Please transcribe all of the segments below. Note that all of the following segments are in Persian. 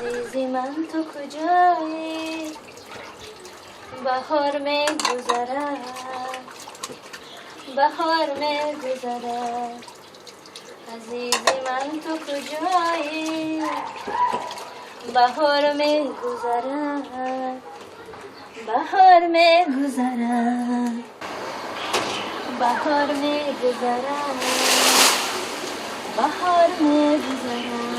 عزیزی من تو کجایی؟ بهار می گذرد، بهار می گذرد. عزیزی من تو کجایی؟ بهار می گذرد، بهار می گذرد، بهار می گذرد، بهار می گذرد.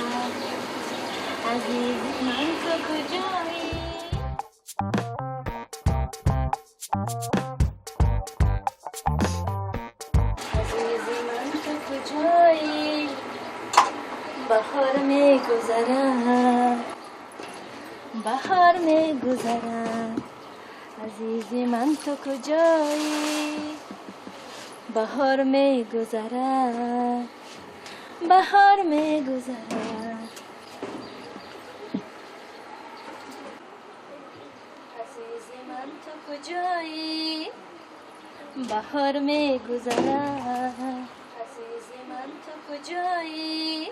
عزیزی من تو کجایی؟ عزیزی من تو کجایی؟ بهار می گذرد، بهار می گذرد. عزیزی من تو کجایی؟ بهار می گذرد، بهار می گذرد. عزیزی من تو کجایی؟ بهار می گذرد. عزیزی من تو کجایی؟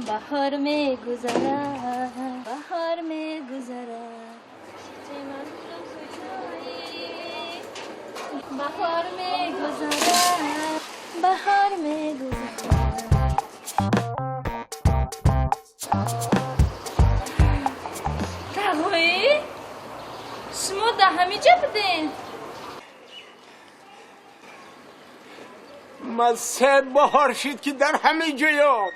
بهار می گذرد، بهار می گذرد. عزیزی من تو کجایی؟ بهار می گذرد، بهار می گذرد. دعوایی؟ شما در همه جا بودین؟ من 3 بهار شد که در همه جایم.